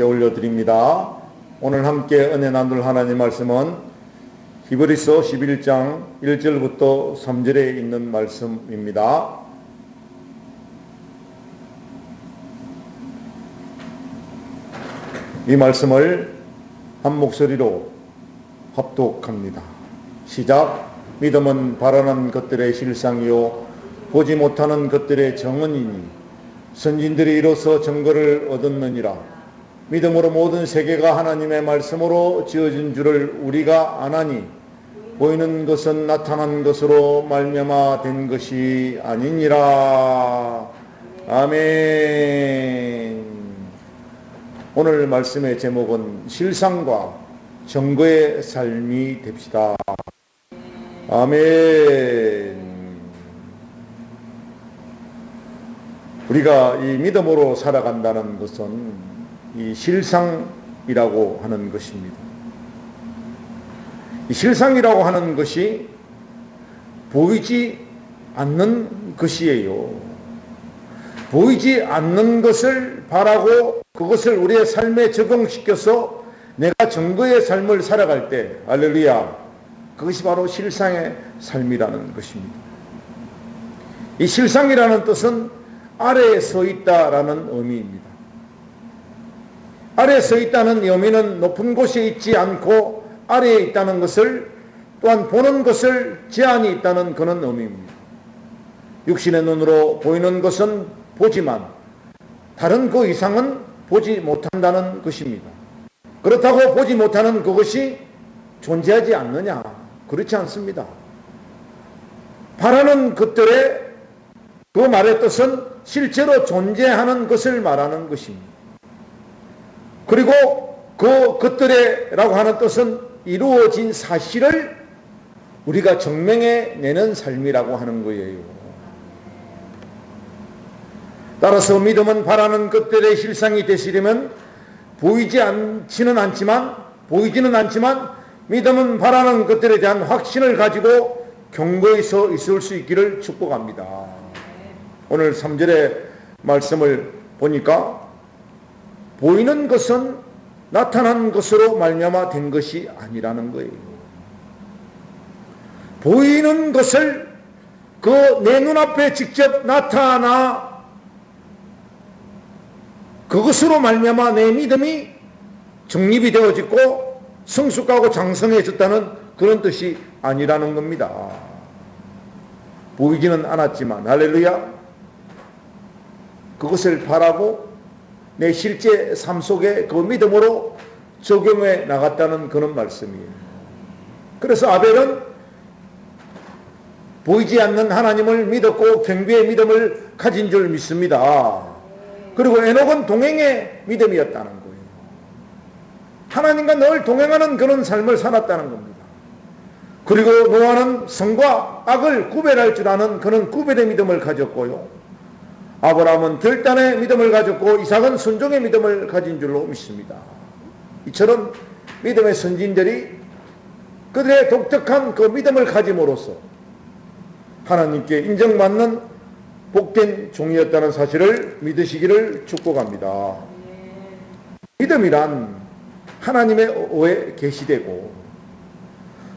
함께 올려드립니다. 오늘 함께 은혜 나눌 하나님 말씀은 히브리서 11장 1절부터 3절에 있는 말씀입니다. 이 말씀을 한 목소리로 합독합니다. 시작. 믿음은 바라는 것들의 실상이요 보지 못하는 것들의 정언이니 선진들이 이로써 증거를 얻었느니라. 믿음으로 모든 세계가 하나님의 말씀으로 지어진 줄을 우리가 아나니 보이는 것은 나타난 것으로 말미암아 된 것이 아니니라. 아멘. 오늘 말씀의 제목은 실상과 증거의 삶이 됩시다. 아멘. 우리가 이 믿음으로 살아간다는 것은 이 실상이라고 하는 것입니다. 이 실상이라고 하는 것이 보이지 않는 것이에요. 보이지 않는 것을 바라고 그것을 우리의 삶에 적용시켜서 내가 증거의 삶을 살아갈 때, 할렐루야, 그것이 바로 실상의 삶이라는 것입니다. 이 실상이라는 뜻은 아래에 서 있다라는 의미입니다. 아래에 서 있다는 의미는 높은 곳에 있지 않고 아래에 있다는 것을, 또한 보는 것을 제한이 있다는 그런 의미입니다. 육신의 눈으로 보이는 것은 보지만 다른 그 이상은 보지 못한다는 것입니다. 그렇다고 보지 못하는 그것이 존재하지 않느냐? 그렇지 않습니다. 바라는 것들의 그 말의 뜻은 실제로 존재하는 것을 말하는 것입니다. 그리고 그 것들이라고 하는 뜻은 이루어진 사실을 우리가 증명해내는 삶이라고 하는 거예요. 따라서 믿음은 바라는 것들의 실상이 되시려면 보이지는 않지만 믿음은 바라는 것들에 대한 확신을 가지고 경고에서 있을 수 있기를 축복합니다. 오늘 3절의 말씀을 보니까 보이는 것은 나타난 것으로 말미암아 된 것이 아니라는 거예요. 보이는 것을 그 내 눈앞에 직접 나타나 그것으로 말미암아 내 믿음이 정립이 되어지고 성숙하고 장성해졌다는 그런 뜻이 아니라는 겁니다. 보이지는 않았지만, 할렐루야, 그것을 바라고 내 실제 삶 속에 그 믿음으로 적용해 나갔다는 그런 말씀이에요. 그래서 아벨은 보이지 않는 하나님을 믿었고 경배의 믿음을 가진 줄 믿습니다. 그리고 에녹은 동행의 믿음이었다는 거예요. 하나님과 늘 동행하는 그런 삶을 살았다는 겁니다. 그리고 노아는 선과 악을 구별할 줄 아는 그런 구별의 믿음을 가졌고요. 아브라함은 결단의 믿음을 가졌고 이삭은 순종의 믿음을 가진 줄로 믿습니다. 이처럼 믿음의 선진들이 그들의 독특한 그 믿음을 가짐으로써 하나님께 인정받는 복된 종이었다는 사실을 믿으시기를 축복합니다. 믿음이란 하나님의 의에 계시되고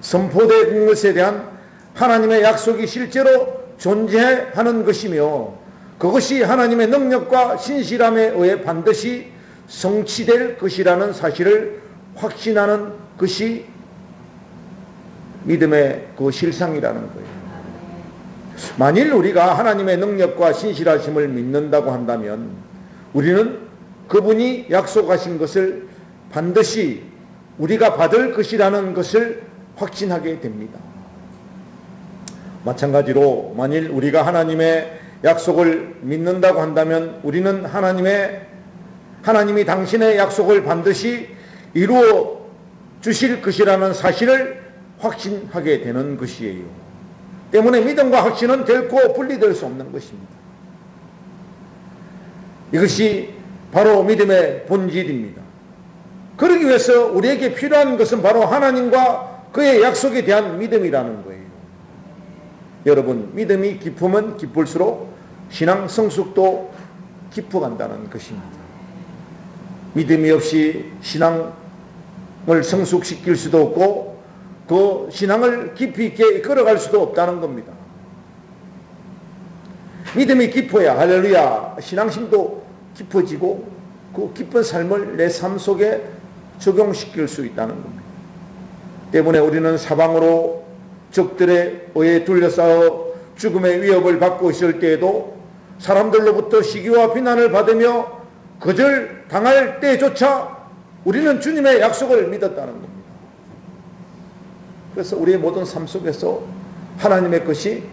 선포된 것에 대한 하나님의 약속이 실제로 존재하는 것이며 그것이 하나님의 능력과 신실함에 의해 반드시 성취될 것이라는 사실을 확신하는 것이 믿음의 그 실상이라는 거예요. 만일 우리가 하나님의 능력과 신실하심을 믿는다고 한다면 우리는 그분이 약속하신 것을 반드시 우리가 받을 것이라는 것을 확신하게 됩니다. 마찬가지로 만일 우리가 하나님의 약속을 믿는다고 한다면 우리는 하나님이 당신의 약속을 반드시 이루어 주실 것이라는 사실을 확신하게 되는 것이에요. 때문에 믿음과 확신은 결코 분리될 수 없는 것입니다. 이것이 바로 믿음의 본질입니다. 그러기 위해서 우리에게 필요한 것은 바로 하나님과 그의 약속에 대한 믿음이라는 거예요. 여러분, 믿음이 깊으면 깊을수록 신앙 성숙도 깊어간다는 것입니다. 믿음이 없이 신앙을 성숙시킬 수도 없고 그 신앙을 깊이 있게 걸어갈 수도 없다는 겁니다. 믿음이 깊어야 할렐루야 신앙심도 깊어지고 그 깊은 삶을 내 삶 속에 적용시킬 수 있다는 겁니다. 때문에 우리는 사방으로 적들에 의해 둘러싸여 죽음의 위협을 받고 있을 때에도 사람들로부터 시기와 비난을 받으며 거절당할 때조차 우리는 주님의 약속을 믿었다는 겁니다. 그래서 우리의 모든 삶 속에서 하나님의 것이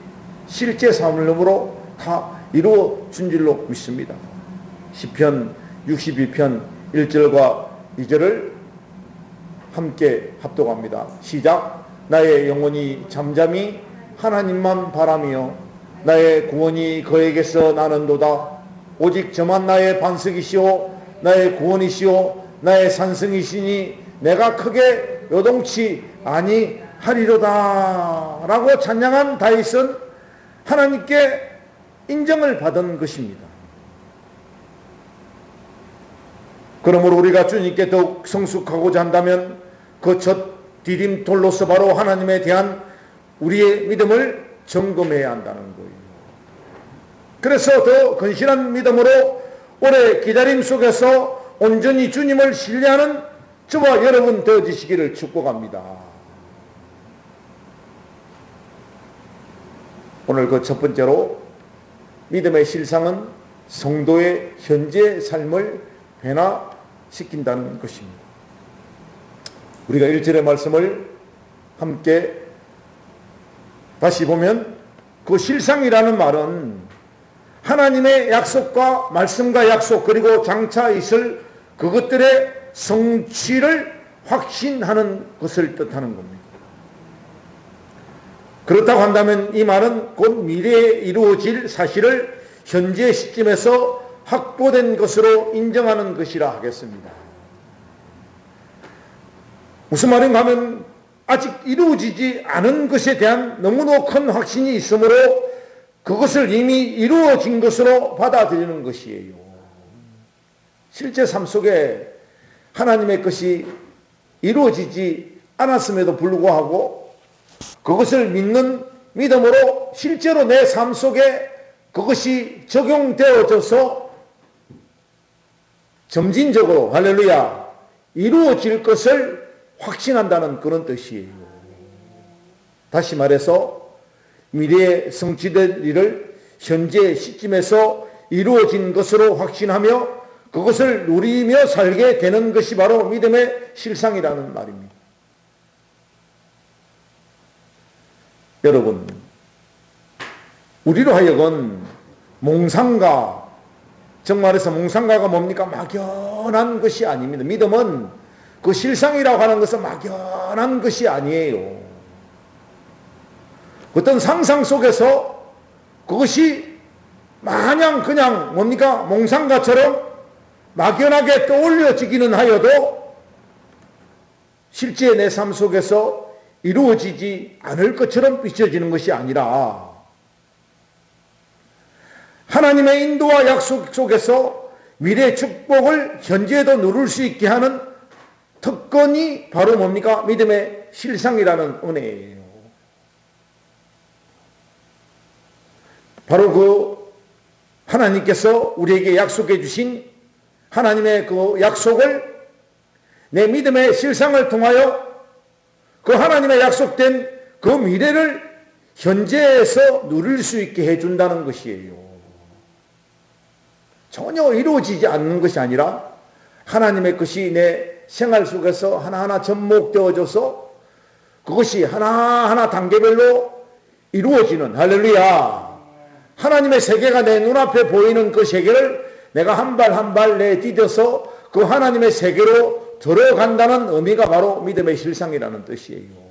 실제 삶으로 다 이루어진 줄로 믿습니다. 시편 62편 1절과 2절을 함께 합독합니다. 시작. 나의 영혼이 잠잠히 하나님만 바라며 나의 구원이 그에게서 나는도다. 오직 저만 나의 반석이시오 나의 구원이시오 나의 산성이시니 내가 크게 요동치 아니하리로다 라고 찬양한 다윗은 하나님께 인정을 받은 것입니다. 그러므로 우리가 주님께 더욱 성숙하고자 한다면 그 첫 디딤돌로서 바로 하나님에 대한 우리의 믿음을 점검해야 한다는 거예요. 그래서 더 건실한 믿음으로 오래 기다림 속에서 온전히 주님을 신뢰하는 저와 여러분 되어지시기를 축복합니다. 오늘 그 첫 번째로 믿음의 실상은 성도의 현재 삶을 변화시킨다는 것입니다. 우리가 1절의 말씀을 함께 다시 보면 그 실상이라는 말은 하나님의 약속과 말씀과 약속 그리고 장차 있을 그것들의 성취를 확신하는 것을 뜻하는 겁니다. 그렇다고 한다면 이 말은 곧 미래에 이루어질 사실을 현재 시점에서 확보된 것으로 인정하는 것이라 하겠습니다. 무슨 말인가 하면 아직 이루어지지 않은 것에 대한 너무나 큰 확신이 있으므로 그것을 이미 이루어진 것으로 받아들이는 것이에요. 실제 삶 속에 하나님의 것이 이루어지지 않았음에도 불구하고 그것을 믿는 믿음으로 실제로 내 삶 속에 그것이 적용되어져서 점진적으로 할렐루야 이루어질 것을 확신한다는 그런 뜻이에요. 다시 말해서 미래에 성취될 일을 현재 시점에서 이루어진 것으로 확신하며 그것을 누리며 살게 되는 것이 바로 믿음의 실상이라는 말입니다. 여러분, 우리로 하여금 몽상가, 정말해서 몽상가가 뭡니까? 막연한 것이 아닙니다. 믿음은 그 실상이라고 하는 것은 막연한 것이 아니에요. 어떤 상상 속에서 그것이 마냥 그냥 뭡니까? 몽상가처럼 막연하게 떠올려지기는 하여도 실제 내 삶 속에서 이루어지지 않을 것처럼 비춰지는 것이 아니라 하나님의 인도와 약속 속에서 미래 축복을 현재에도 누릴 수 있게 하는 특권이 바로 뭡니까? 믿음의 실상이라는 은혜예요. 바로 그 하나님께서 우리에게 약속해 주신 하나님의 그 약속을 내 믿음의 실상을 통하여 그 하나님의 약속된 그 미래를 현재에서 누릴 수 있게 해준다는 것이에요. 전혀 이루어지지 않는 것이 아니라 하나님의 것이 내 생활 속에서 하나하나 접목되어져서 그것이 하나하나 단계별로 이루어지는 할렐루야 하나님의 세계가 내 눈앞에 보이는 그 세계를 내가 한 발 한 발 내디뎌서 그 하나님의 세계로 들어간다는 의미가 바로 믿음의 실상이라는 뜻이에요.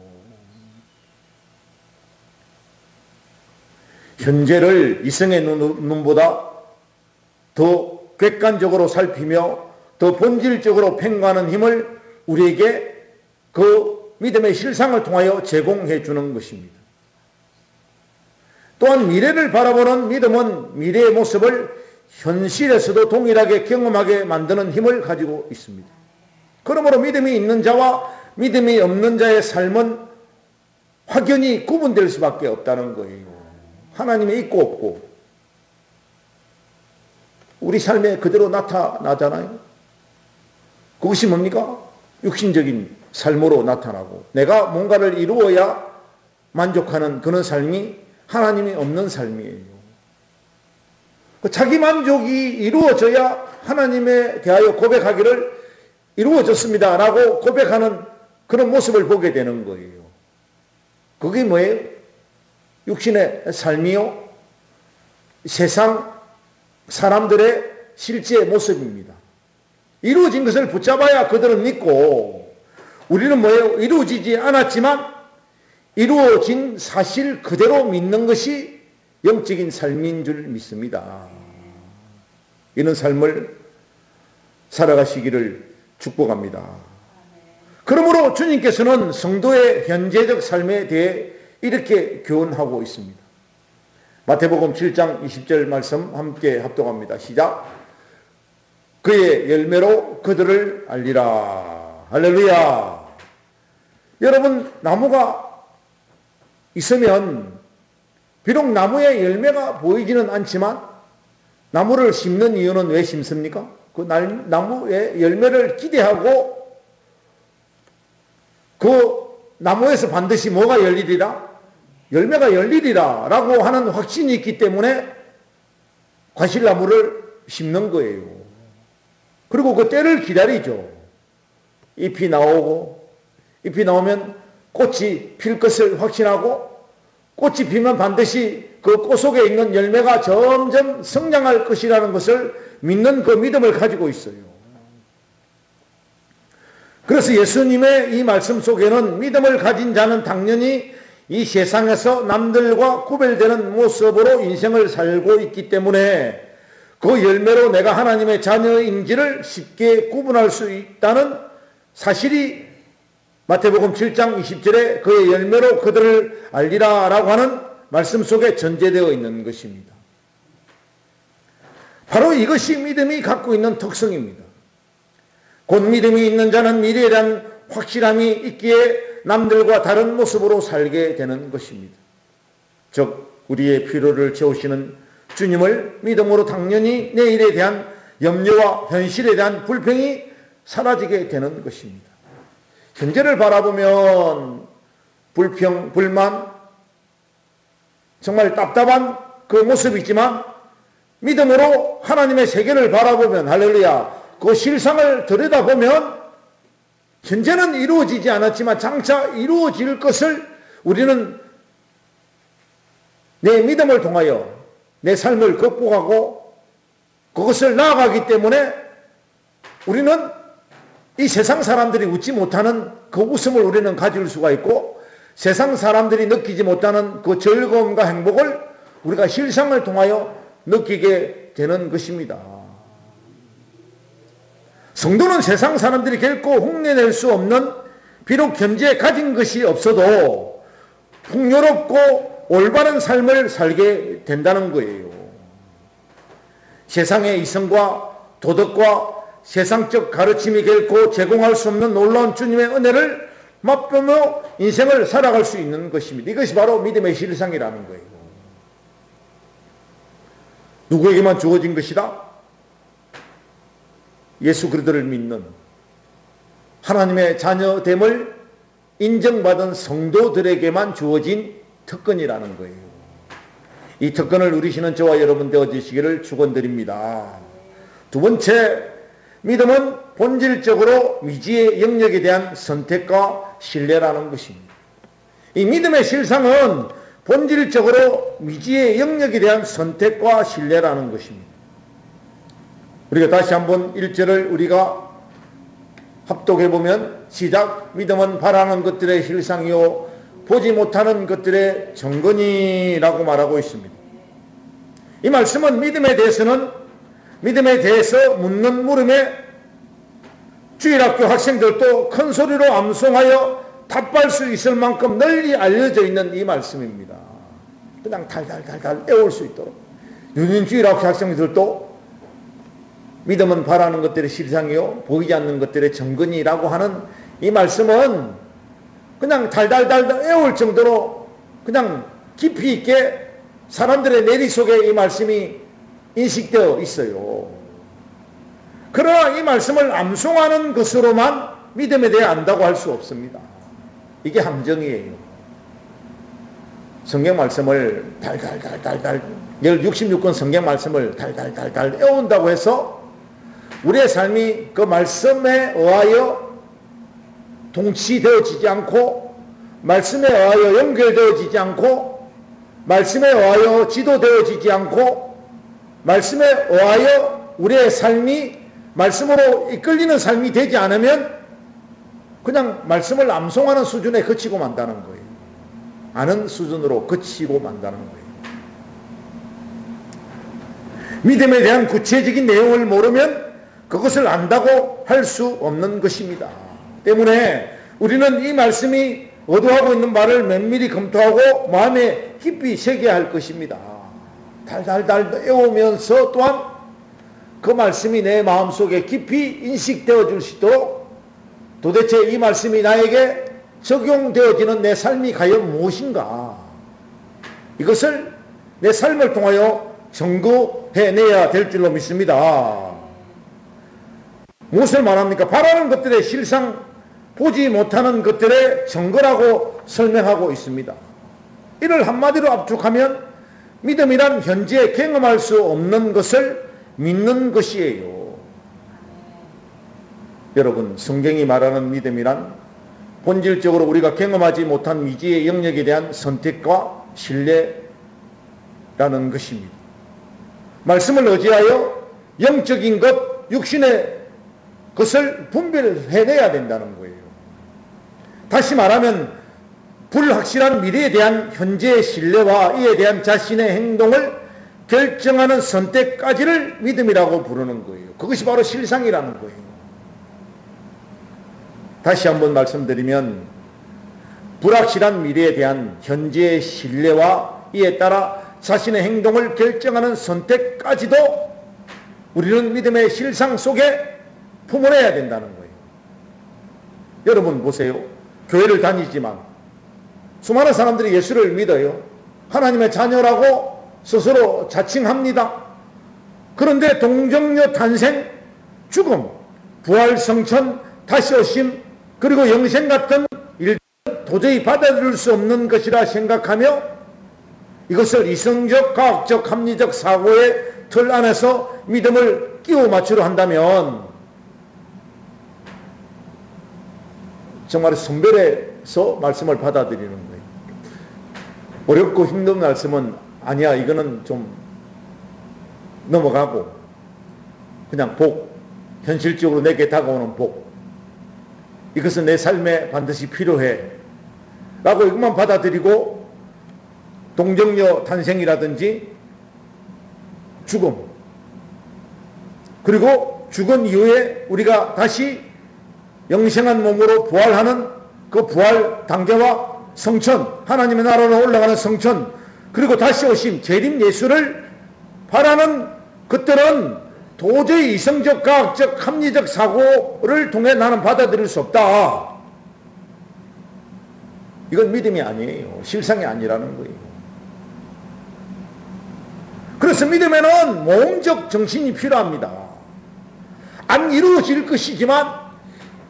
현재를 이성의 눈보다 더 객관적으로 살피며 더 본질적으로 평가하는 힘을 우리에게 그 믿음의 실상을 통하여 제공해 주는 것입니다. 또한 미래를 바라보는 믿음은 미래의 모습을 현실에서도 동일하게 경험하게 만드는 힘을 가지고 있습니다. 그러므로 믿음이 있는 자와 믿음이 없는 자의 삶은 확연히 구분될 수밖에 없다는 거예요. 하나님이 있고 없고 우리 삶에 그대로 나타나잖아요. 그것이 뭡니까? 육신적인 삶으로 나타나고 내가 뭔가를 이루어야 만족하는 그런 삶이 하나님이 없는 삶이에요. 자기 만족이 이루어져야 하나님에 대하여 고백하기를 이루어졌습니다 라고 고백하는 그런 모습을 보게 되는 거예요. 그게 뭐예요? 육신의 삶이요? 세상 사람들의 실제 모습입니다. 이루어진 것을 붙잡아야 그들은 믿고, 우리는 뭐예요? 이루어지지 않았지만 이루어진 사실 그대로 믿는 것이 영적인 삶인 줄 믿습니다. 이런 삶을 살아가시기를 축복합니다. 그러므로 주님께서는 성도의 현재적 삶에 대해 이렇게 교훈하고 있습니다. 마태복음 7장 20절 말씀 함께 합독합니다. 시작. 그의 열매로 그들을 알리라. 할렐루야. 여러분, 나무가 있으면 비록 나무의 열매가 보이지는 않지만 나무를 심는 이유는 왜 심습니까? 그 나무의 열매를 기대하고 그 나무에서 반드시 뭐가 열리리라? 열매가 열리리라 라고 하는 확신이 있기 때문에 과실나무를 심는 거예요. 그리고 그 때를 기다리죠. 잎이 나오고, 잎이 나오면 꽃이 필 것을 확신하고, 꽃이 피면 반드시 그 꽃 속에 있는 열매가 점점 성장할 것이라는 것을 믿는 그 믿음을 가지고 있어요. 그래서 예수님의 이 말씀 속에는 믿음을 가진 자는 당연히 이 세상에서 남들과 구별되는 모습으로 인생을 살고 있기 때문에 그 열매로 내가 하나님의 자녀인지를 쉽게 구분할 수 있다는 사실이 마태복음 7장 20절에 그의 열매로 그들을 알리라 라고 하는 말씀 속에 전제되어 있는 것입니다. 바로 이것이 믿음이 갖고 있는 특성입니다. 곧 믿음이 있는 자는 미래에 대한 확실함이 있기에 남들과 다른 모습으로 살게 되는 것입니다. 즉 우리의 필요를 채우시는 주님을 믿음으로 당연히 내일에 대한 염려와 현실에 대한 불평이 사라지게 되는 것입니다. 현재를 바라보면 불평, 불만, 정말 답답한 그 모습이지만 믿음으로 하나님의 세계를 바라보면 할렐루야, 그 실상을 들여다보면 현재는 이루어지지 않았지만 장차 이루어질 것을 우리는 내 믿음을 통하여 내 삶을 극복하고 그것을 나아가기 때문에 우리는 이 세상 사람들이 웃지 못하는 그 웃음을 우리는 가질 수가 있고, 세상 사람들이 느끼지 못하는 그 즐거움과 행복을 우리가 실상을 통하여 느끼게 되는 것입니다. 성도는 세상 사람들이 결코 흉내낼 수 없는, 비록 현재 가진 것이 없어도 풍요롭고 올바른 삶을 살게 된다는 거예요. 세상의 이성과 도덕과 세상적 가르침이 결코 제공할 수 없는 놀라운 주님의 은혜를 맛보며 인생을 살아갈 수 있는 것입니다. 이것이 바로 믿음의 실상이라는 거예요. 누구에게만 주어진 것이다? 예수 그리스도를 믿는 하나님의 자녀됨을 인정받은 성도들에게만 주어진 특권이라는 거예요. 이 특권을 누리시는 저와 여러분 되어주시기를 축원드립니다. 두 번째, 믿음은 본질적으로 미지의 영역에 대한 선택과 신뢰라는 것입니다. 이 믿음의 실상은 본질적으로 미지의 영역에 대한 선택과 신뢰라는 것입니다. 우리가 다시 한번 1절을 우리가 합독해보면 시작. 믿음은 바라는 것들의 실상이요 보지 못하는 것들의 정근이라고 말하고 있습니다. 이 말씀은 믿음에 대해서 묻는 물음에 주일학교 학생들도 큰 소리로 암송하여 답할 수 있을 만큼 널리 알려져 있는 이 말씀입니다. 그냥 달달달달 애울 수 있도록 유년 주일학교 학생들도 믿음은 바라는 것들의 실상이요 보이지 않는 것들의 정근이라고 하는 이 말씀은 그냥 달달달 애울 정도로 그냥 깊이 있게 사람들의 내리 속에 이 말씀이 인식되어 있어요. 그러나 이 말씀을 암송하는 것으로만 믿음에 대해 안다고 할 수 없습니다. 이게 함정이에요. 성경 말씀을 달달달달달 66권 성경 말씀을 달달달달 외운다고 해서 우리의 삶이 그 말씀에 의하여 동치되어지지 않고 말씀에 의하여 연결되어지지 않고 말씀에 의하여 지도되어지지 않고 말씀에 의하여 우리의 삶이 말씀으로 이끌리는 삶이 되지 않으면 그냥 말씀을 암송하는 수준에 그치고 만다는 거예요. 아는 수준으로 그치고 만다는 거예요. 믿음에 대한 구체적인 내용을 모르면 그것을 안다고 할 수 없는 것입니다. 때문에 우리는 이 말씀이 의도하고 있는 바를 면밀히 검토하고 마음에 깊이 새겨야 할 것입니다. 달달달 외우면서 또한 그 말씀이 내 마음속에 깊이 인식되어 줄 수 있도록 도대체 이 말씀이 나에게 적용되어지는 내 삶이 과연 무엇인가, 이것을 내 삶을 통하여 점검해내야 될 줄로 믿습니다. 무엇을 말합니까? 바라는 것들의 실상, 보지 못하는 것들의 증거라고 설명하고 있습니다. 이를 한마디로 압축하면 믿음이란 현재 경험할 수 없는 것을 믿는 것이에요. 여러분, 성경이 말하는 믿음이란 본질적으로 우리가 경험하지 못한 미지의 영역에 대한 선택과 신뢰라는 것입니다. 말씀을 의지하여 영적인 것, 육신의 것을 분별해내야 된다는 거예요. 다시 말하면 불확실한 미래에 대한 현재의 신뢰와 이에 대한 자신의 행동을 결정하는 선택까지를 믿음이라고 부르는 거예요. 그것이 바로 실상이라는 거예요. 다시 한번 말씀드리면 불확실한 미래에 대한 현재의 신뢰와 이에 따라 자신의 행동을 결정하는 선택까지도 우리는 믿음의 실상 속에 품어내야 된다는 거예요. 여러분 보세요. 교회를 다니지만 수많은 사람들이 예수를 믿어요. 하나님의 자녀라고 스스로 자칭합니다. 그런데 동정녀 탄생, 죽음, 부활, 성천, 다시 오심, 그리고 영생 같은 일들은 도저히 받아들일 수 없는 것이라 생각하며 이것을 이성적, 과학적, 합리적 사고의 틀 안에서 믿음을 끼워 맞추려 한다면 정말 선별해서 말씀을 받아들이는 거예요. 어렵고 힘든 말씀은 아니야, 이거는 좀 넘어가고 그냥 복, 현실적으로 내게 다가오는 복, 이것은 내 삶에 반드시 필요해 라고 이것만 받아들이고 동정녀 탄생이라든지 죽음, 그리고 죽은 이후에 우리가 다시 영생한 몸으로 부활하는 그 부활 단계와 성천, 하나님의 나라로 올라가는 성천, 그리고 다시 오심, 재림 예수를 바라는 것들은 도저히 이성적, 과학적, 합리적 사고를 통해 나는 받아들일 수 없다. 이건 믿음이 아니에요. 실상이 아니라는 거예요. 그래서 믿음에는 모험적 정신이 필요합니다. 안 이루어질 것이지만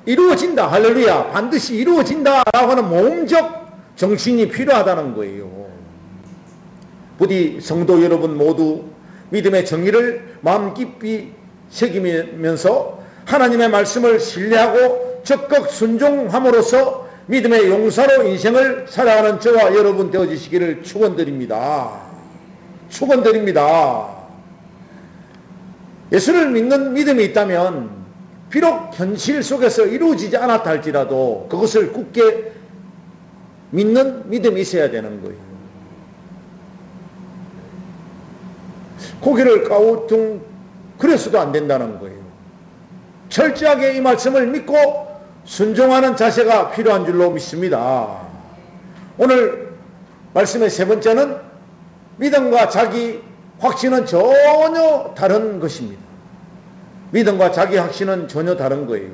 이루어진다, 할렐루야, 반드시 이루어진다 라고 하는 모험적 정신이 필요하다는 거예요. 부디 성도 여러분 모두 믿음의 정의를 마음 깊이 새기면서 하나님의 말씀을 신뢰하고 적극 순종함으로써 믿음의 용사로 인생을 살아가는 저와 여러분 되어주시기를 축원드립니다. 축원드립니다. 예수를 믿는 믿음이 있다면 비록 현실 속에서 이루어지지 않았다 할지라도 그것을 굳게 믿는 믿음이 있어야 되는 거예요. 고개를 까우뚱그래서도 안 된다는 거예요. 철저하게 이 말씀을 믿고 순종하는 자세가 필요한 줄로 믿습니다. 오늘 말씀의 세 번째는 믿음과 자기 확신은 전혀 다른 것입니다. 믿음과 자기 확신은 전혀 다른 거예요.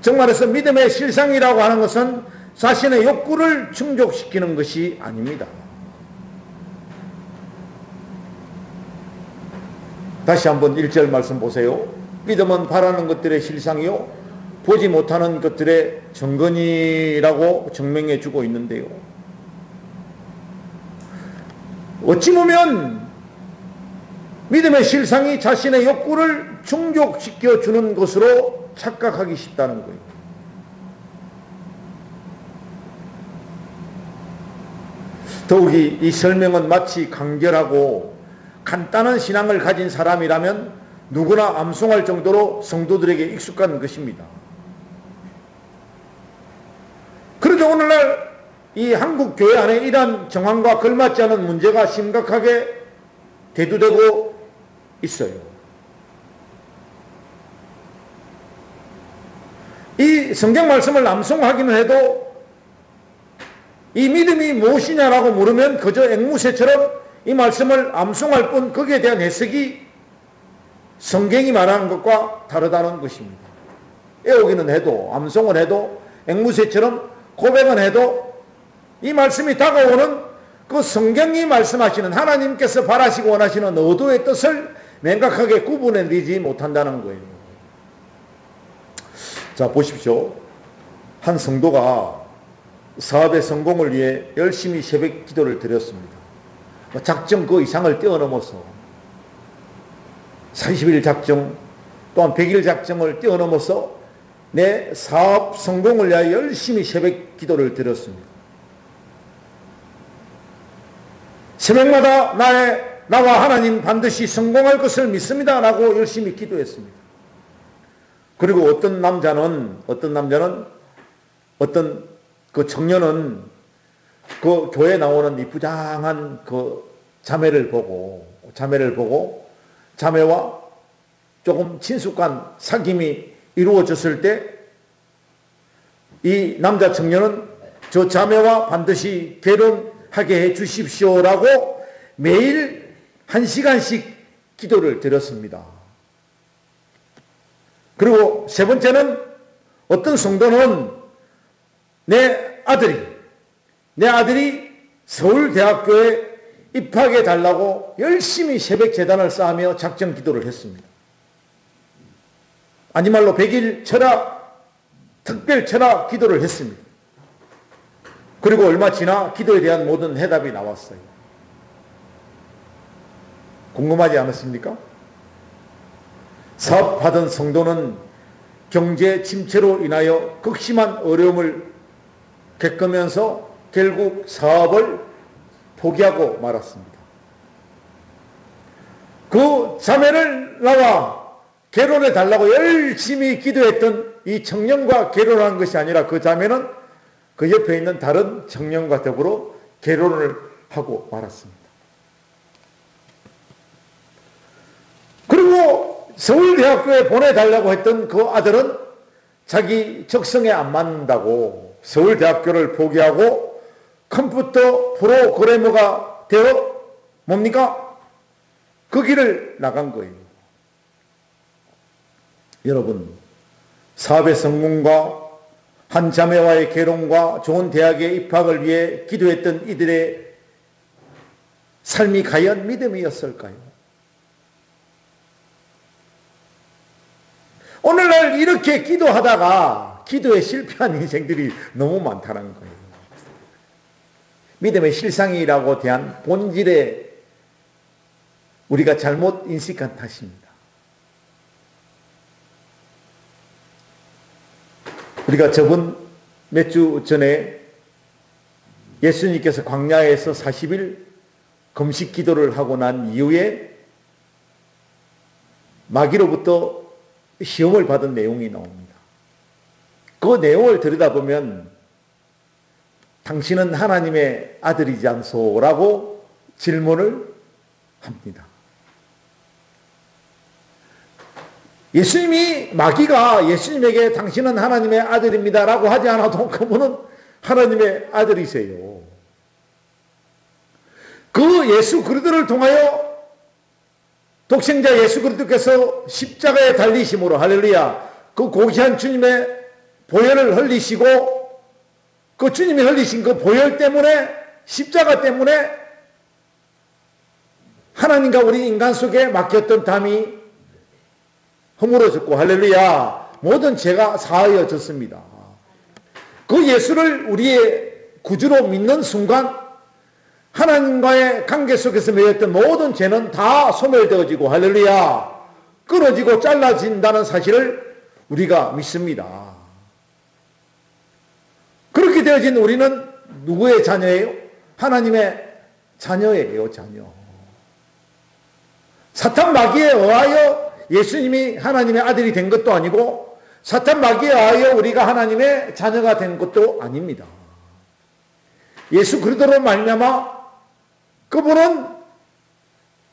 정말해서 믿음의 실상이라고 하는 것은 자신의 욕구를 충족시키는 것이 아닙니다. 다시 한번 1절 말씀 보세요. 믿음은 바라는 것들의 실상이요 보지 못하는 것들의 증거니라고 증명해 주고 있는데요. 어찌 보면 믿음의 실상이 자신의 욕구를 충족시켜 주는 것으로 착각하기 쉽다는 거예요. 더욱이 이 설명은 마치 간결하고 간단한 신앙을 가진 사람이라면 누구나 암송할 정도로 성도들에게 익숙한 것입니다. 그런데 오늘날 이 한국 교회 안에 이러한 정황과 걸맞지 않은 문제가 심각하게 대두되고 있어요. 이 성경 말씀을 암송하기는 해도 이 믿음이 무엇이냐라고 물으면 그저 앵무새처럼 이 말씀을 암송할 뿐 거기에 대한 해석이 성경이 말하는 것과 다르다는 것입니다. 애우기는 해도 암송을 해도 앵무새처럼 고백은 해도 이 말씀이 다가오는 그 성경이 말씀하시는 하나님께서 바라시고 원하시는 의도의 뜻을 명확하게 구분해내지 못한다는 거예요. 자, 보십시오. 한 성도가 사업의 성공을 위해 열심히 새벽 기도를 드렸습니다. 작정 그 이상을 뛰어넘어서 40일 작정 또한 100일 작정을 뛰어넘어서 내 사업 성공을 위하여 열심히 새벽 기도를 드렸습니다. 새벽마다 나와 하나님 반드시 성공할 것을 믿습니다 라고 열심히 기도했습니다. 그리고 어떤 남자는 어떤 그 청년은 그 교회에 나오는 이쁘장한 그 자매를 보고 자매와 조금 친숙한 사귐이 이루어졌을 때 이 남자 청년은 저 자매와 반드시 결혼하게 해 주십시오라고 매일 1시간씩 기도를 드렸습니다. 그리고 세 번째는 어떤 성도는 내 아들이 서울대학교에 입학해 달라고 열심히 새벽 제단을 쌓으며 작정 기도를 했습니다. 아니 말로 100일 철학, 특별 철학 기도를 했습니다. 그리고 얼마 지나 기도에 대한 모든 해답이 나왔어요. 궁금하지 않으십니까? 사업하던 성도는 경제 침체로 인하여 극심한 어려움을 겪으면서 결국 사업을 포기하고 말았습니다. 그 자매를 나와 결혼해 달라고 열심히 기도했던 이 청년과 결혼한 것이 아니라 그 자매는 그 옆에 있는 다른 청년과 더불어 결혼을 하고 말았습니다. 그리고 서울대학교에 보내달라고 했던 그 아들은 자기 적성에 안 맞는다고 서울대학교를 포기하고 컴퓨터 프로그래머가 되어 뭡니까? 그 길을 나간 거예요. 여러분, 사업의 성공과 한 자매와의 결혼과 좋은 대학에 입학을 위해 기도했던 이들의 삶이 과연 믿음이었을까요? 오늘날 이렇게 기도하다가 기도에 실패한 인생들이 너무 많다는 거예요. 믿음의 실상이라고 대한 본질에 우리가 잘못 인식한 탓입니다. 우리가 저번 몇 주 전에 예수님께서 광야에서 40일 금식 기도를 하고 난 이후에 마귀로부터 시험을 받은 내용이 나옵니다. 그 내용을 들여다보면 당신은 하나님의 아들이지 않소? 라고 질문을 합니다. 마귀가 예수님에게 당신은 하나님의 아들입니다 라고 하지 않아도 그분은 하나님의 아들이세요. 그 예수 그리스도를 통하여 독생자 예수 그리스도께서 십자가에 달리심으로 할렐루야 그 고귀한 주님의 보혈을 흘리시고 그 주님이 흘리신 그 보혈 때문에 십자가 때문에 하나님과 우리 인간 속에 막혔던 담이 허물어졌고 할렐루야 모든 죄가 사하여졌습니다. 그 예수를 우리의 구주로 믿는 순간 하나님과의 관계 속에서 매였던 모든 죄는 다 소멸되어지고 할렐루야 끊어지고 잘라진다는 사실을 우리가 믿습니다. 그렇게 되어진 우리는 누구의 자녀예요? 하나님의 자녀예요. 자녀. 사탄 마귀에 의하여 예수님이 하나님의 아들이 된 것도 아니고 사탄 마귀에 의하여 우리가 하나님의 자녀가 된 것도 아닙니다. 예수 그리스도로 말미암아 그분은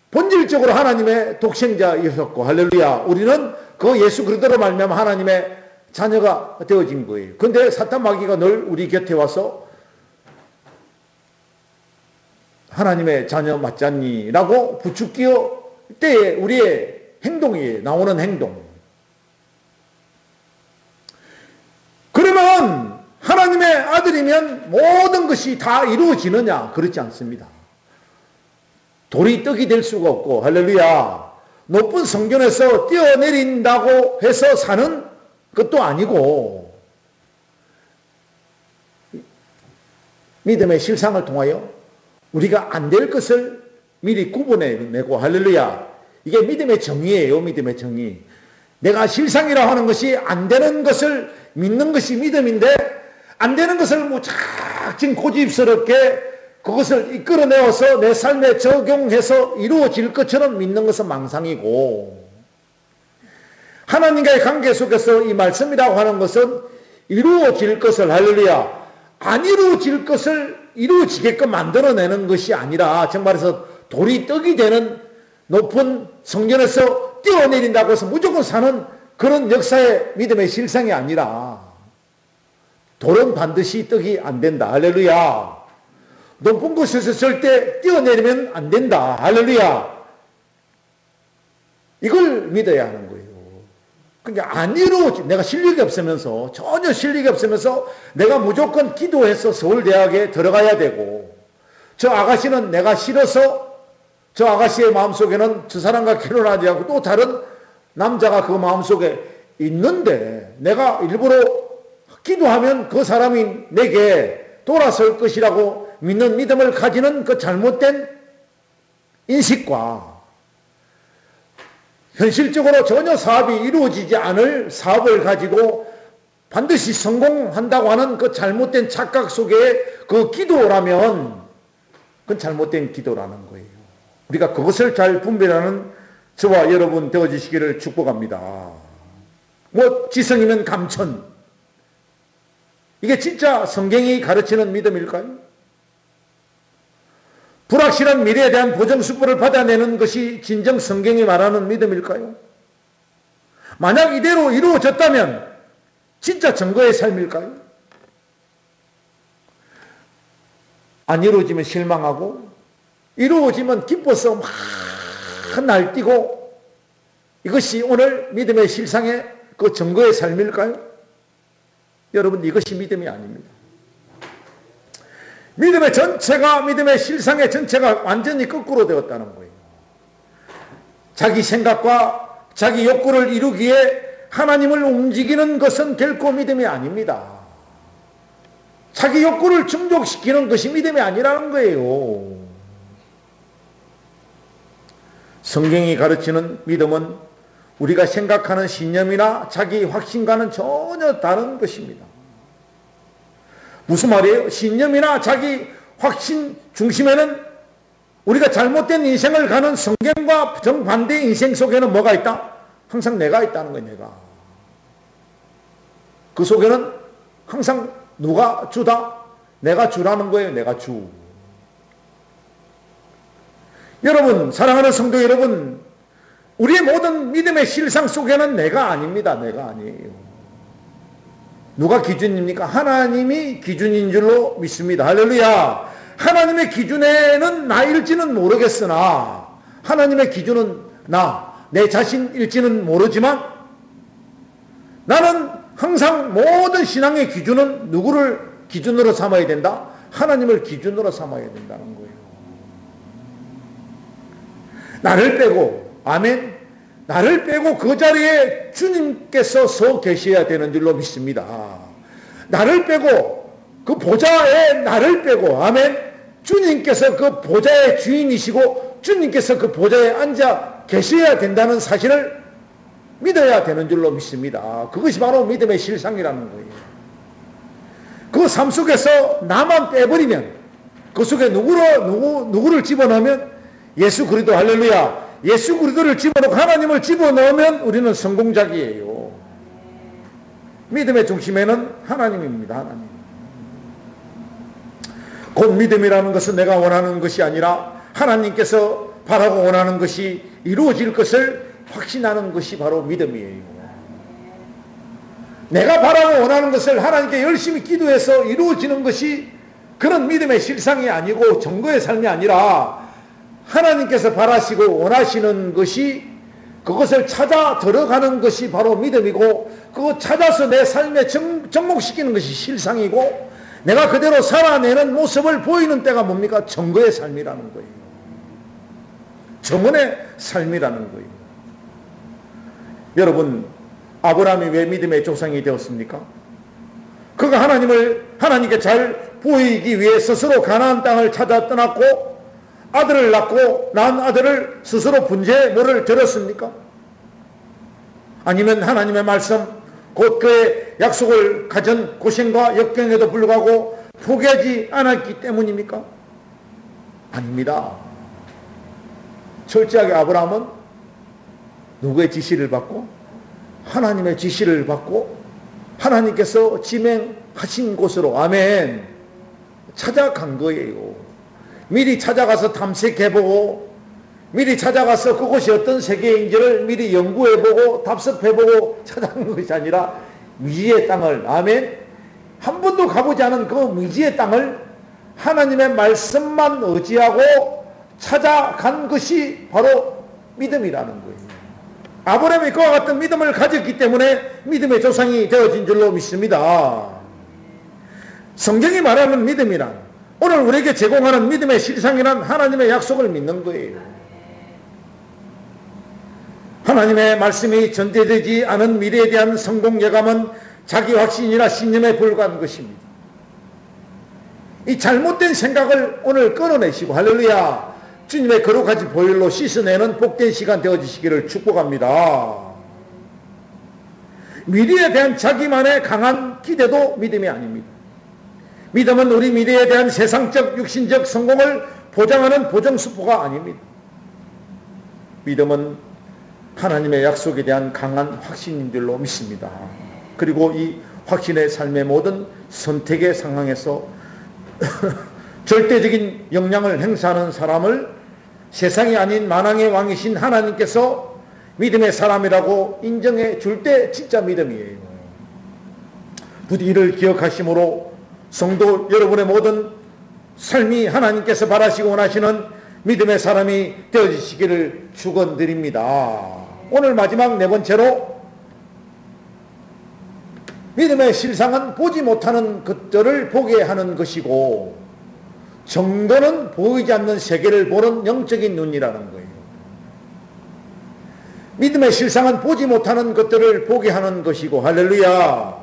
본질적으로 하나님의 독생자이셨고 할렐루야 우리는 그 예수 그리스도로 말미암아 하나님의 자녀가 되어진 거예요. 그런데 사탄 마귀가 늘 우리 곁에 와서 하나님의 자녀 맞지 않니? 라고 부추기어 때에 우리의 행동이 나오는 행동. 그러면 하나님의 아들이면 모든 것이 다 이루어지느냐? 그렇지 않습니다. 돌이 떡이 될 수가 없고 할렐루야 높은 성전에서 뛰어내린다고 해서 사는 것도 아니고 믿음의 실상을 통하여 우리가 안 될 것을 미리 구분해내고 할렐루야 이게 믿음의 정의예요. 믿음의 정의. 내가 실상이라 하는 것이 안 되는 것을 믿는 것이 믿음인데 안 되는 것을 무작정 고집스럽게 그것을 이끌어내어서 내 삶에 적용해서 이루어질 것처럼 믿는 것은 망상이고 하나님과의 관계 속에서 이 말씀이라고 하는 것은 이루어질 것을 할렐루야 안 이루어질 것을 이루어지게끔 만들어내는 것이 아니라 정말해서 돌이 떡이 되는 높은 성전에서 뛰어내린다고 해서 무조건 사는 그런 역사의 믿음의 실상이 아니라 돌은 반드시 떡이 안 된다. 할렐루야. 높은 곳에서 절대 뛰어내리면 안 된다. 할렐루야. 이걸 믿어야 하는 거예요. 그러니까 안 이루어지, 내가 실력이 없으면서, 전혀 실력이 없으면서 내가 무조건 기도해서 서울대학에 들어가야 되고, 저 아가씨는 내가 싫어서 저 아가씨의 마음속에는 저 사람과 결혼하지 않고 또 다른 남자가 그 마음속에 있는데 내가 일부러 기도하면 그 사람이 내게 돌아설 것이라고 믿는 믿음을 가지는 그 잘못된 인식과 현실적으로 전혀 사업이 이루어지지 않을 사업을 가지고 반드시 성공한다고 하는 그 잘못된 착각 속에 그 기도라면 그건 잘못된 기도라는 거예요. 우리가 그것을 잘 분별하는 저와 여러분 되어주시기를 축복합니다. 지성이면 감천. 이게 진짜 성경이 가르치는 믿음일까요? 불확실한 미래에 대한 보정수보를 받아내는 것이 진정 성경이 말하는 믿음일까요? 만약 이대로 이루어졌다면 진짜 증거의 삶일까요? 안 이루어지면 실망하고 이루어지면 기뻐서 막 날뛰고 이것이 오늘 믿음의 실상의 그 증거의 삶일까요? 여러분 이것이 믿음이 아닙니다. 믿음의 전체가 믿음의 실상의 전체가 완전히 거꾸로 되었다는 거예요. 자기 생각과 자기 욕구를 이루기에 하나님을 움직이는 것은 결코 믿음이 아닙니다. 자기 욕구를 충족시키는 것이 믿음이 아니라는 거예요. 성경이 가르치는 믿음은 우리가 생각하는 신념이나 자기 확신과는 전혀 다른 것입니다. 무슨 말이에요? 신념이나 자기 확신 중심에는 우리가 잘못된 인생을 가는 성경과 정반대의 인생 속에는 뭐가 있다? 항상 내가 있다는 거예요. 내가. 그 속에는 항상 누가 주다? 내가 주라는 거예요. 내가 주. 여러분, 사랑하는 성도 여러분, 우리의 모든 믿음의 실상 속에는 내가 아닙니다. 내가 아니에요. 누가 기준입니까? 하나님이 기준인 줄로 믿습니다. 할렐루야. 하나님의 기준에는 나일지는 모르겠으나 하나님의 기준은 내 자신일지는 모르지만 나는 항상 모든 신앙의 기준은 누구를 기준으로 삼아야 된다? 하나님을 기준으로 삼아야 된다는 거예요. 나를 빼고, 아멘, 나를 빼고 그 자리에 주님께서 서 계셔야 되는 줄로 믿습니다. 나를 빼고, 그 보좌에 나를 빼고, 아멘, 주님께서 그 보좌의 주인이시고 주님께서 그 보좌에 앉아 계셔야 된다는 사실을 믿어야 되는 줄로 믿습니다. 그것이 바로 믿음의 실상이라는 거예요. 그 삶 속에서 나만 빼버리면, 그 속에 누구를 집어넣으면, 예수 그리스도, 할렐루야, 예수 그리스도를 집어넣고 하나님을 집어넣으면 우리는 성공작이에요. 믿음의 중심에는 하나님입니다. 하나님. 곧 믿음이라는 것은 내가 원하는 것이 아니라 하나님께서 바라고 원하는 것이 이루어질 것을 확신하는 것이 바로 믿음이에요. 내가 바라고 원하는 것을 하나님께 열심히 기도해서 이루어지는 것이 그런 믿음의 실상이 아니고 정거의 삶이 아니라 하나님께서 바라시고 원하시는 것이 그것을 찾아 들어가는 것이 바로 믿음이고, 그거 찾아서 내 삶에 접목시키는 것이 실상이고, 내가 그대로 살아내는 모습을 보이는 때가 뭡니까? 정거의 삶이라는 거예요. 정언의 삶이라는 거예요. 여러분, 아브라함이 왜 믿음의 조상이 되었습니까? 그가 하나님께 잘 보이기 위해 스스로 가나안 땅을 찾아 떠났고 아들을 낳고 낳은 아들을 스스로 분재해 뭐를 드렸습니까? 아니면 하나님의 말씀, 곧 그의 약속을 가진 고생과 역경에도 불구하고 포기하지 않았기 때문입니까? 아닙니다. 철저하게 아브라함은 누구의 지시를 받고? 하나님의 지시를 받고 하나님께서 지명하신 곳으로, 아멘, 찾아간 거예요. 미리 찾아가서 탐색해보고, 미리 찾아가서 그곳이 어떤 세계인지를 미리 연구해보고 답습해보고 찾아간 것이 아니라 미지의 땅을, 아멘, 한 번도 가보지 않은 그 미지의 땅을 하나님의 말씀만 의지하고 찾아간 것이 바로 믿음이라는 거예요. 아브라함이 그와 같은 믿음을 가졌기 때문에 믿음의 조상이 되어진 줄로 믿습니다. 성경이 말하는 믿음이란, 오늘 우리에게 제공하는 믿음의 실상이란 하나님의 약속을 믿는 거예요. 하나님의 말씀이 전제되지 않은 미래에 대한 성공 예감은 자기 확신이나 신념에 불과한 것입니다. 이 잘못된 생각을 오늘 끊어내시고, 할렐루야, 주님의 거룩하신 보혈로 씻어내는 복된 시간 되어지시기를 축복합니다. 미래에 대한 자기만의 강한 기대도 믿음이 아닙니다. 믿음은 우리 미래에 대한 세상적 육신적 성공을 보장하는 보정수포가 아닙니다. 믿음은 하나님의 약속에 대한 강한 확신인 줄로 믿습니다. 그리고 이 확신의 삶의 모든 선택의 상황에서 절대적인 영향을 행사하는 사람을 세상이 아닌 만왕의 왕이신 하나님께서 믿음의 사람이라고 인정해 줄 때 진짜 믿음이에요. 부디 이를 기억하심으로 성도 여러분의 모든 삶이 하나님께서 바라시고 원하시는 믿음의 사람이 되어지시기를 축원드립니다. 오늘 마지막 네 번째로, 믿음의 실상은 보지 못하는 것들을 보게 하는 것이고, 정도는 보이지 않는 세계를 보는 영적인 눈이라는 거예요. 믿음의 실상은 보지 못하는 것들을 보게 하는 것이고, 할렐루야,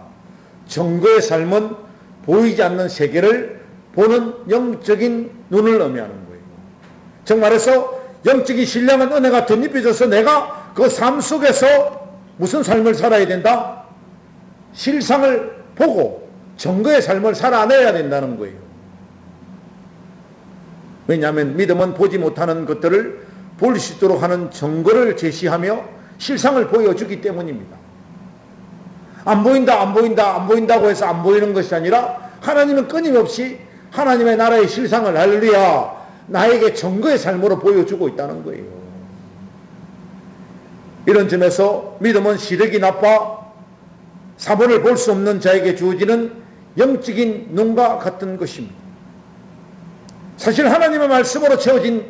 정거의 삶은 보이지 않는 세계를 보는 영적인 눈을 의미하는 거예요. 즉 말해서 영적인 신령한 은혜가 덧입혀져서 내가 그 삶 속에서 무슨 삶을 살아야 된다? 실상을 보고 정거의 삶을 살아내야 된다는 거예요. 왜냐하면 믿음은 보지 못하는 것들을 볼 수 있도록 하는 정거를 제시하며 실상을 보여주기 때문입니다. 안 보인다고 해서 안 보이는 것이 아니라 하나님은 끊임없이 하나님의 나라의 실상을, 할렐루야, 나에게 정거의 삶으로 보여주고 있다는 거예요. 이런 점에서 믿음은 시력이 나빠 사본을 볼 수 없는 자에게 주어지는 영적인 눈과 같은 것입니다. 사실 하나님의 말씀으로 채워진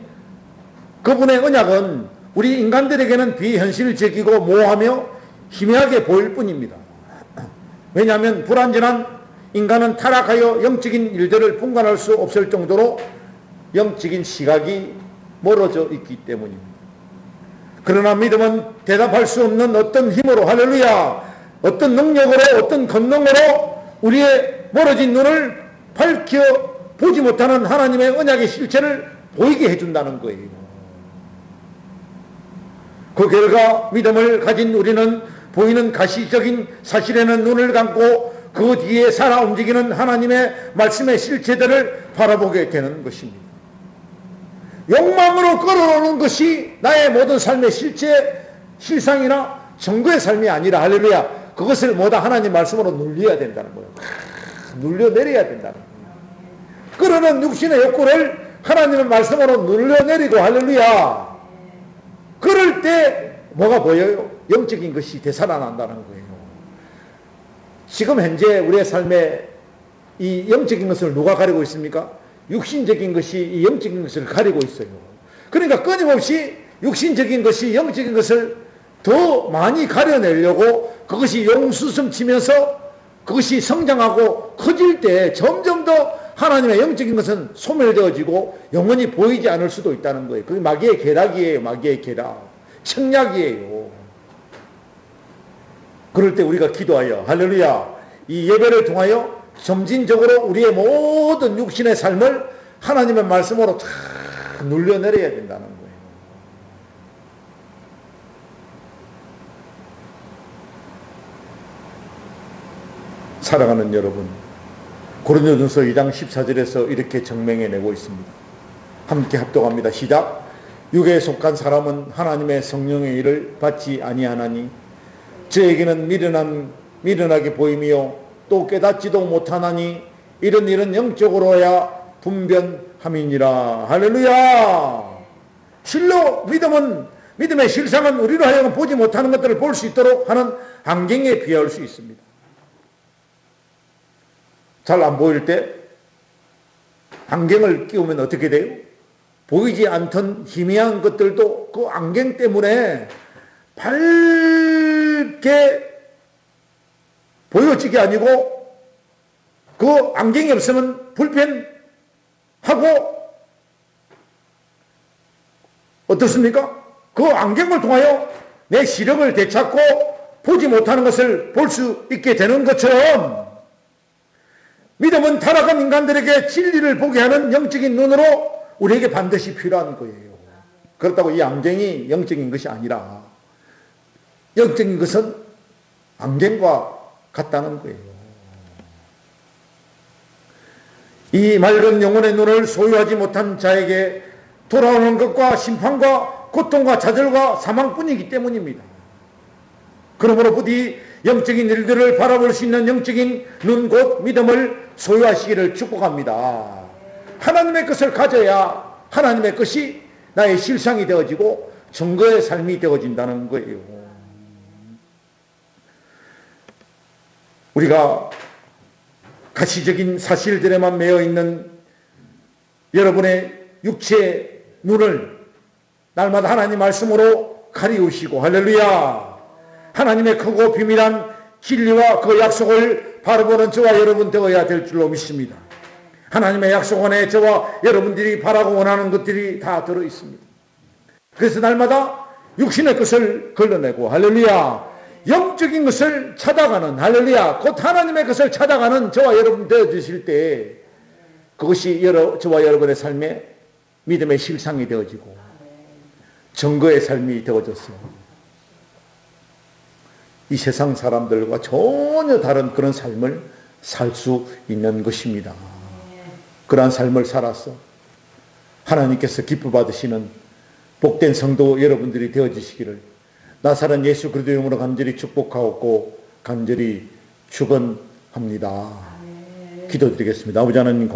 그분의 언약은 우리 인간들에게는 비현실적이고 모호하며 희미하게 보일 뿐입니다. 왜냐하면 불완전한 인간은 타락하여 영적인 일들을 분간할 수 없을 정도로 영적인 시각이 멀어져 있기 때문입니다. 그러나 믿음은 대답할 수 없는 어떤 힘으로, 할렐루야, 어떤 능력으로, 어떤 권능으로 우리의 멀어진 눈을 밝혀 보지 못하는 하나님의 언약의 실체를 보이게 해준다는 거예요. 그 결과 믿음을 가진 우리는 보이는 가시적인 사실에는 눈을 감고 그 뒤에 살아 움직이는 하나님의 말씀의 실체들을 바라보게 되는 것입니다. 욕망으로 끌어오는 것이 나의 모든 삶의 실체, 실상이나 정거의 삶이 아니라, 할렐루야, 그것을 모두 하나님 말씀으로 눌려야 된다는 거예요. 눌려내려야 된다는 거예요. 끌어오는 육신의 욕구를 하나님의 말씀으로 눌려내리고, 할렐루야, 그럴 때 뭐가 보여요? 영적인 것이 되살아난다는 거예요. 지금 현재 우리의 삶에 이 영적인 것을 누가 가리고 있습니까? 육신적인 것이 이 영적인 것을 가리고 있어요. 그러니까 끊임없이 육신적인 것이 영적인 것을 더 많이 가려내려고 그것이 용수성치면서 그것이 성장하고 커질 때 점점 더 하나님의 영적인 것은 소멸되어지고 영원히 보이지 않을 수도 있다는 거예요. 그게 마귀의 계략이에요. 마귀의 계략. 청략이에요. 그럴 때 우리가 기도하여, 할렐루야, 이 예배를 통하여 점진적으로 우리의 모든 육신의 삶을 하나님의 말씀으로 다 눌려내려야 된다는 거예요. 사랑하는 여러분, 고린도전서 2장 14절에서 이렇게 정명해내고 있습니다. 함께 합독합니다. 시작. 육에 속한 사람은 하나님의 성령의 일을 받지 아니하나니 저에게는 미련하게 보이며 또 깨닫지도 못하나니 이런 일은 영적으로야 분변함이니라. 할렐루야. 실로 믿음의 실상은 우리로 하여금 보지 못하는 것들을 볼 수 있도록 하는 안경에 비할 수 있습니다. 잘 안 보일 때 안경을 끼우면 어떻게 돼요? 보이지 않던 희미한 것들도 그 안경 때문에 밝게 보여지게 아니고 그 안경이 없으면 불편하고 어떻습니까? 그 안경을 통하여 내 시력을 되찾고 보지 못하는 것을 볼 수 있게 되는 것처럼 믿음은 타락한 인간들에게 진리를 보게 하는 영적인 눈으로 우리에게 반드시 필요한 거예요. 그렇다고 이 안경이 영적인 것이 아니라 영적인 것은 안경과 같다는 거예요. 이 맑은 영혼의 눈을 소유하지 못한 자에게 돌아오는 것과 심판과 고통과 좌절과 사망뿐이기 때문입니다. 그러므로 부디 영적인 일들을 바라볼 수 있는 영적인 눈 곧 믿음을 소유하시기를 축복합니다. 하나님의 것을 가져야 하나님의 것이 나의 실상이 되어지고 증거의 삶이 되어진다는 거예요. 우리가 가시적인 사실들에만 매여 있는 여러분의 육체의 눈을 날마다 하나님 말씀으로 가리우시고, 할렐루야, 하나님의 크고 비밀한 진리와 그 약속을 바라보는 저와 여러분 되어야 될 줄로 믿습니다. 하나님의 약속 안에 저와 여러분들이 바라고 원하는 것들이 다 들어있습니다. 그래서 날마다 육신의 것을 걸러내고, 할렐루야, 영적인 것을 찾아가는, 할렐루야, 곧 하나님의 것을 찾아가는 저와 여러분 되어주실 때 그것이 저와 여러분의 삶에 믿음의 실상이 되어지고 증거의 삶이 되어졌어요. 이 세상 사람들과 전혀 다른 그런 삶을 살 수 있는 것입니다. 그러한 삶을 살아서 하나님께서 기뻐 받으시는 복된 성도 여러분들이 되어주시기를 나사렛 예수 그리스도의 이름으로 간절히 축복하고 간절히 축원합니다. 기도드리겠습니다. 아버지 하나님